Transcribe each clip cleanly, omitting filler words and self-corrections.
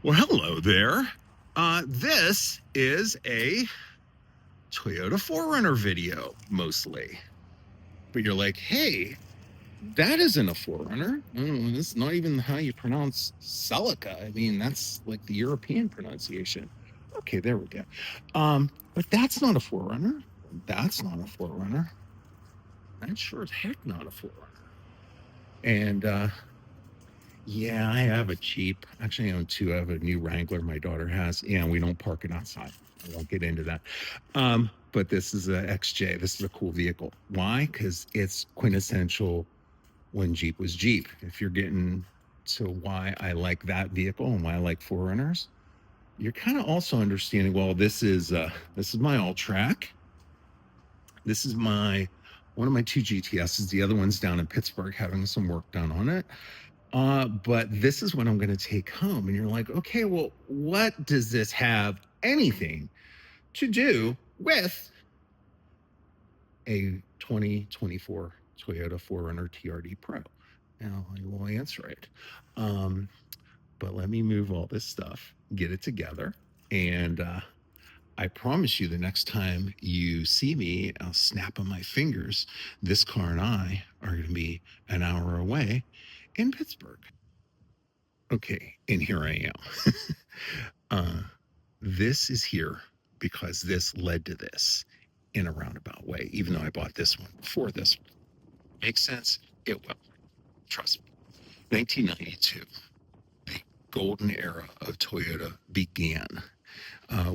Well, hello there. This is a Toyota 4Runner video, mostly. But you're like, hey, that isn't a 4Runner. This is not even how you pronounce Celica. I mean, that's like the European pronunciation. Okay, there we go. But that's not a 4Runner. That's not a 4Runner. That's sure as heck not a 4Runner. And yeah, I have a Jeep. Actually, I own two. I have a new Wrangler my daughter has. Yeah, we don't park it outside. I won't get into that. But this is a XJ. This is a cool vehicle. Why? Because it's quintessential when Jeep was Jeep. If you're getting to why I like that vehicle and why I like 4Runners, you're kind of also understanding, well, this is my all-track. This is one of my two GTSs. The other one's down in Pittsburgh having some work done on it. But this is what I'm going to take home. And you're like, okay, well, what does this have anything to do with a 2024 Toyota 4Runner TRD Pro? Now, I will answer it. But let me move all this stuff, get it together. And I promise you, the next time you see me, I'll snap on my fingers. This car and I are going to be an hour away in Pittsburgh. Okay, and here I am. This is here because this led to this in a roundabout way, even though I bought this one before this one. Makes sense? It will. Trust me. 1992, the golden era of Toyota began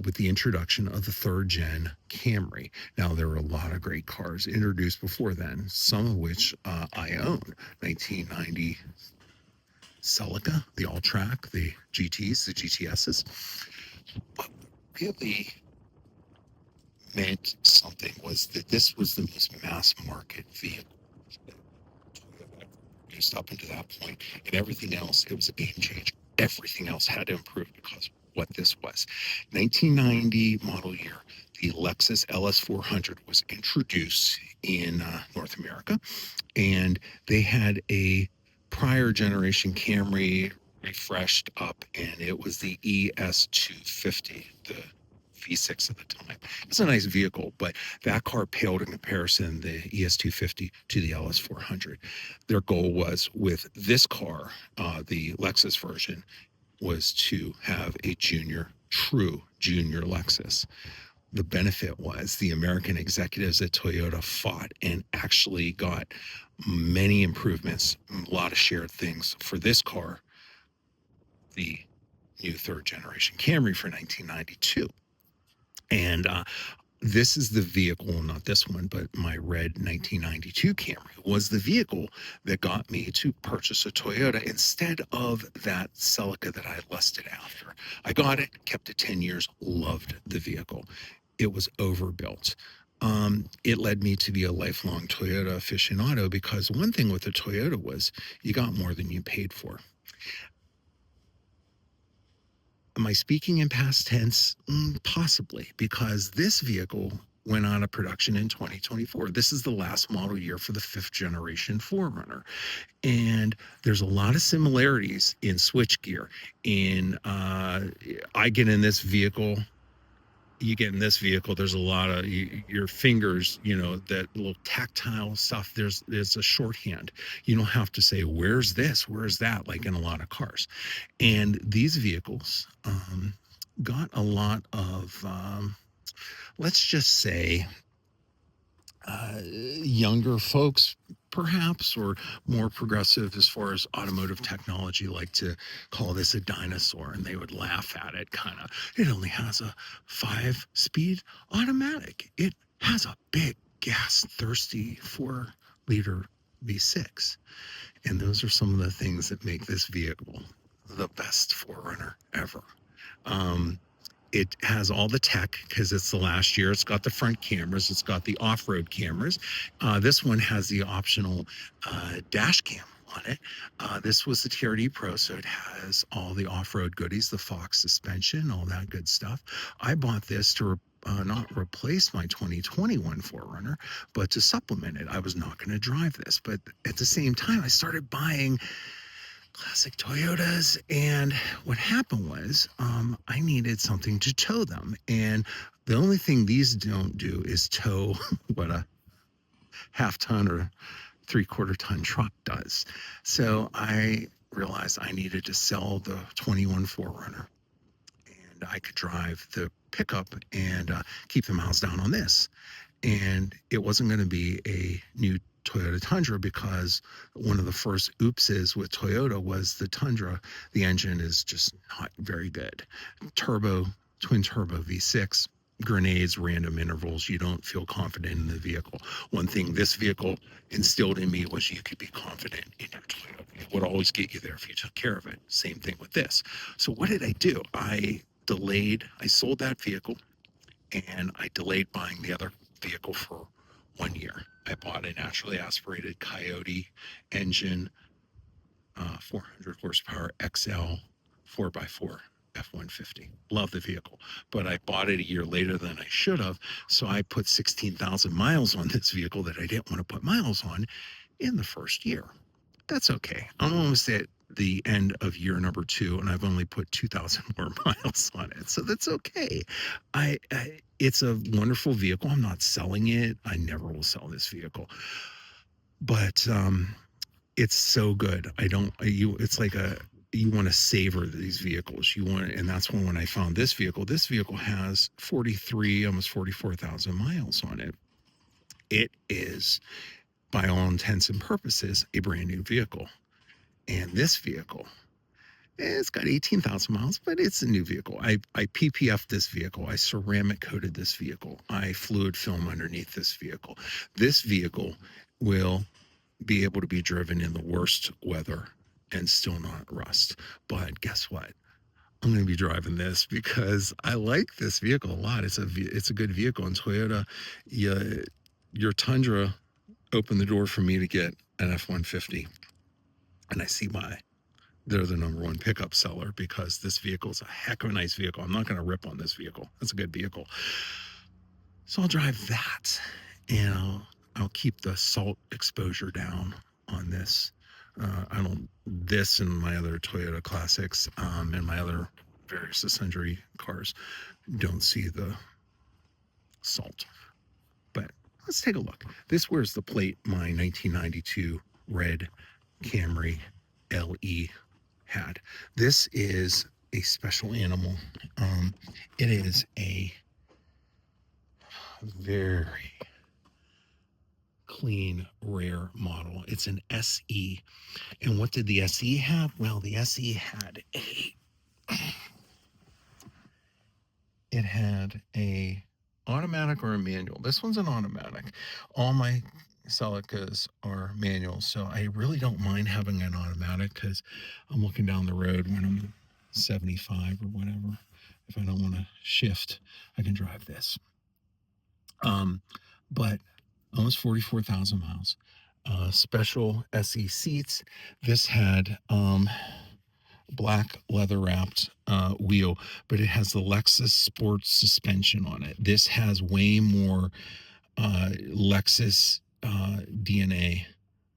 with the introduction of the third gen Camry. Now, there were a lot of great cars introduced before then, some of which I own. 1990 Celica, the all-track, the GTs, the GTSs. What really meant something was that this was the most mass market vehicle that Toyota ever produced up until that point. And everything else, it was a game changer. Everything else had to improve because of what this was. 1990 model year, the Lexus LS400 was introduced in North America, and they had a prior generation Camry refreshed up, and it was the ES250, the V6 at the time. It's a nice vehicle, but that car paled in comparison, the ES250 to the LS400. Their goal was with this car, the Lexus version, was to have a true junior Lexus. The benefit was the American executives at Toyota fought and actually got many improvements, a lot of shared things for this car, the new third generation Camry for 1992. And this is the vehicle, not this one, but my red 1992 Camry was the vehicle that got me to purchase a Toyota instead of that Celica that I lusted after. I got it, kept it 10 years, loved the vehicle. It was overbuilt. It led me to be a lifelong Toyota aficionado because one thing with the Toyota was you got more than you paid for. Am I speaking in past tense? Possibly, because this vehicle went out of production in 2024. This is the last model year for the 5th generation 4Runner. And there's a lot of similarities in switchgear. I get in this vehicle, you get in this vehicle, there's a lot of your fingers, that little tactile stuff. There's a shorthand. You don't have to say, where's this, where's that, like in a lot of cars. And these vehicles got a lot of, let's just say, younger folks, perhaps, or more progressive as far as automotive technology, like to call this a dinosaur, and they would laugh at it, kind of. It only has a 5-speed automatic. It has a big gas-thirsty 4-liter V6. And those are some of the things that make this vehicle the best 4Runner ever. It has all the tech because it's the last year. It's got the front cameras. It's got the off-road cameras. This one has the optional dash cam on it. This was the TRD Pro, so it has all the off-road goodies, the Fox suspension, all that good stuff. I bought this to not replace my 2021 4Runner, but to supplement it. I was not going to drive this, but at the same time, I started buying classic Toyotas. And what happened was, I needed something to tow them. And the only thing these don't do is tow what a half-ton or three-quarter-ton truck does. So I realized I needed to sell the 21 4Runner, and I could drive the pickup and keep the miles down on this. And it wasn't going to be a new Toyota Tundra, because one of the first oopses with Toyota was the Tundra. The engine is just not very good. Twin turbo V6, grenades, random intervals. You don't feel confident in the vehicle. One thing this vehicle instilled in me was you could be confident in your Toyota. It would always get you there if you took care of it. Same thing with this. So what did I do? I sold that vehicle, and I delayed buying the other vehicle for 1 year. I bought a naturally aspirated Coyote engine, 400 horsepower XL 4x4 F-150. Love the vehicle, but I bought it a year later than I should have. So I put 16,000 miles on this vehicle that I didn't want to put miles on in the first year. That's okay. I'm almost at the end of year number 2, and I've only put 2,000 more miles on it. So that's okay. It's a wonderful vehicle. I'm not selling it. I never will sell this vehicle. But it's so good. It's like you want to savor these vehicles. And that's when I found this vehicle has 43, almost 44,000 miles on it. It is, by all intents and purposes, a brand new vehicle. And this vehicle, it's got 18,000 miles, but it's a new vehicle. I PPF'd this vehicle. I ceramic coated this vehicle. I fluid film underneath this vehicle. This vehicle will be able to be driven in the worst weather and still not rust. But guess what? I'm going to be driving this because I like this vehicle a lot. It's a good vehicle. And Toyota, your Tundra opened the door for me to get an F-150. And I see why. They're the number one pickup seller, because this vehicle is a heck of a nice vehicle. I'm not going to rip on this vehicle. It's a good vehicle. So I'll drive that, and I'll keep the salt exposure down on this. This and my other Toyota Classics, and my other various sundry cars don't see the salt. But let's take a look. This wears the plate my 1992 red Camry LE had. This is a special animal. It is a very clean, rare model. It's an SE. And what did the SE have? Well, the SE had a automatic or a manual. This one's an automatic. All my Celicas are manual, so I really don't mind having an automatic, because I'm looking down the road when I'm 75 or whatever. If I don't want to shift, I can drive this. But almost 44,000 miles. Special SE seats. This had black leather wrapped wheel, but it has the Lexus sports suspension on it. This has way more Lexus DNA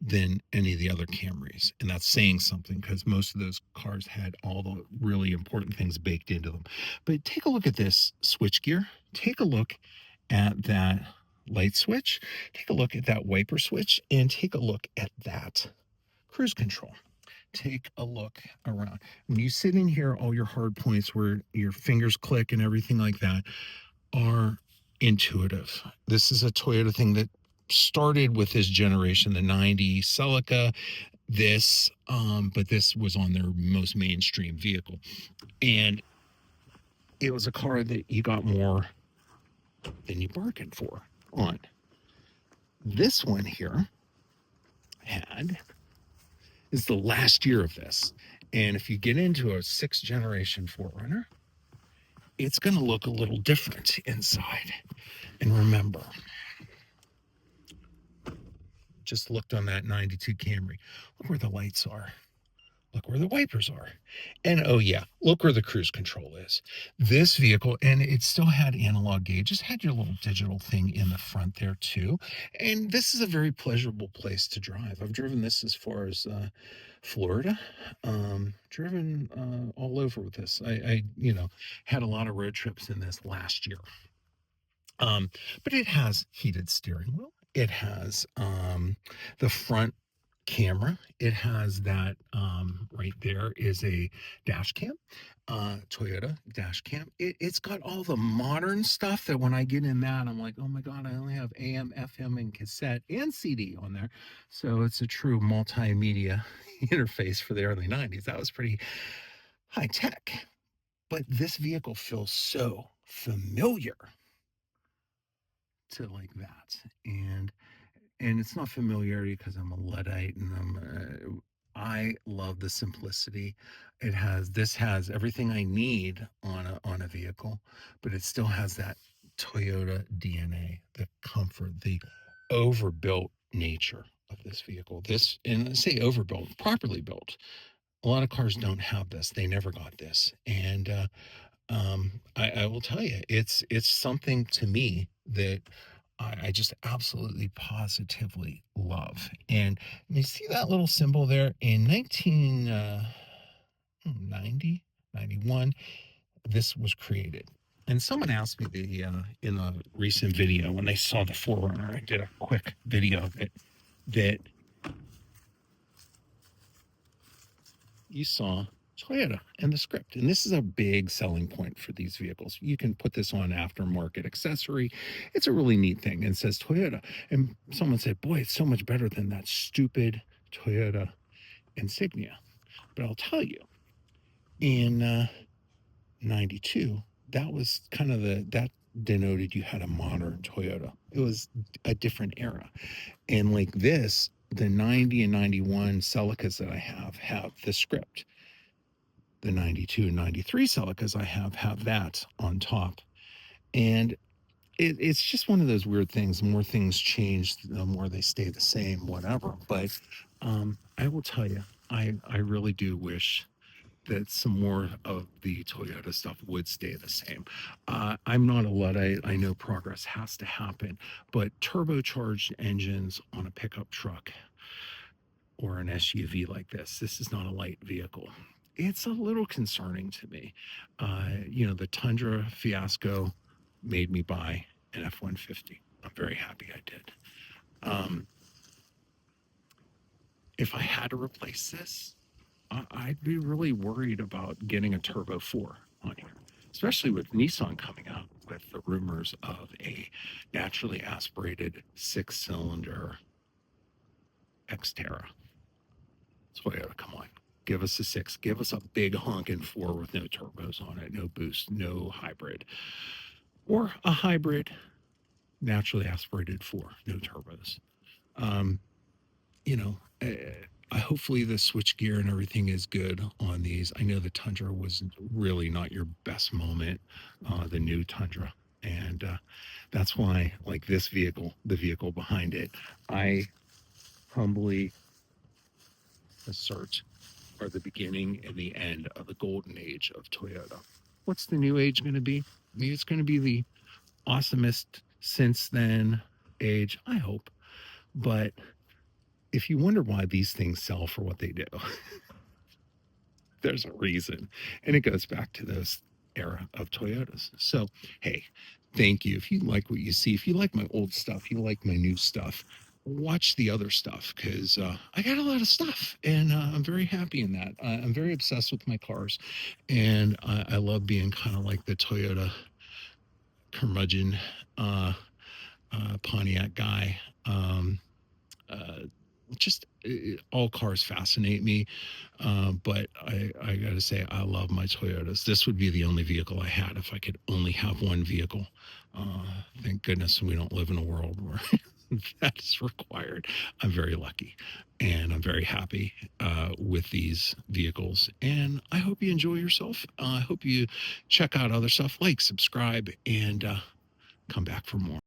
than any of the other Camrys, and that's saying something, because most of those cars had all the really important things baked into them. But take a look at this switchgear. Take a look at that light switch. Take a look at that wiper switch, and take a look at that cruise control. Take a look around. When you sit in here, all your hard points where your fingers click and everything like that are intuitive. This is a Toyota thing that started with this generation, the 90 Celica, but this was on their most mainstream vehicle. And it was a car that you got more than you bargained for on. This one here is the last year of this. And if you get into a 6th generation 4Runner, it's going to look a little different inside. And remember, just looked on that 92 Camry. Look where the lights are. Look where the wipers are. And oh yeah, look where the cruise control is. This vehicle, and it still had analog gauges, had your little digital thing in the front there too. And this is a very pleasurable place to drive. I've driven this as far as Florida. Driven all over with this. I had a lot of road trips in this last year. Um, but it has heated steering wheel. It has the front camera. It has that right there is a dash cam, Toyota dash cam. It's got all the modern stuff that when I get in that, I'm like, oh my God, I only have AM, FM, and cassette and CD on there. So it's a true multimedia interface for the early 90s. That was pretty high tech. But this vehicle feels so familiar to like that. And it's not familiarity because I'm a Luddite and I love the simplicity. This has everything I need on a vehicle, but it still has that Toyota DNA, the comfort, the overbuilt nature of this vehicle. This, and I say overbuilt, properly built. A lot of cars don't have this. They never got this. And I will tell you, it's something to me that I just absolutely positively love. And you see that little symbol there in 1990, 91, this was created. And someone asked me in a recent video when they saw the Forerunner, I did a quick video of it, that you saw Toyota and the script. And this is a big selling point for these vehicles. You can put this on aftermarket accessory. It's a really neat thing. And it says Toyota. And someone said, boy, it's so much better than that stupid Toyota Insignia. But I'll tell you, in 92, that was kind of that denoted you had a modern Toyota. It was a different era. And like this, the 90 and 91 Celicas that I have the script. The 92 and 93 Celicas I have that on top. And it's just one of those weird things. The more things change, the more they stay the same, whatever. But I will tell you, I really do wish that some more of the Toyota stuff would stay the same. I'm not a Luddite. I know progress has to happen, but turbocharged engines on a pickup truck or an SUV like this is not a light vehicle. It's a little concerning to me. The Tundra fiasco made me buy an F 150. I'm very happy I did. If I had to replace this, I'd be really worried about getting a Turbo 4 on here, especially with Nissan coming out with the rumors of a naturally aspirated 6-cylinder Xterra. Toyota, come on. Give us a 6. Give us a big honking 4 with no turbos on it, no boost, no hybrid. Or a hybrid, naturally aspirated 4, no turbos. Um, you know, hopefully the switch gear and everything is good on these. I know the Tundra was really not your best moment, the new Tundra. And that's why, like this vehicle, the vehicle behind it, I humbly assert are the beginning and the end of the golden age of Toyota. What's the new age going to be? Maybe it's going to be the awesomest since then age, I hope. But if you wonder why these things sell for what they do, there's a reason. And it goes back to those era of Toyotas. So, hey, thank you. If you like what you see, if you like my old stuff, you like my new stuff, watch the other stuff because I got a lot of stuff and I'm very happy in that. I'm very obsessed with my cars and I love being kind of like the Toyota curmudgeon Pontiac guy. Just all cars fascinate me, but I gotta say I love my Toyotas. This would be the only vehicle I had if I could only have one vehicle. Thank goodness we don't live in a world where that is required. I'm very lucky and I'm very happy with these vehicles. And I hope you enjoy yourself. I hope you check out other stuff, like, subscribe, and come back for more.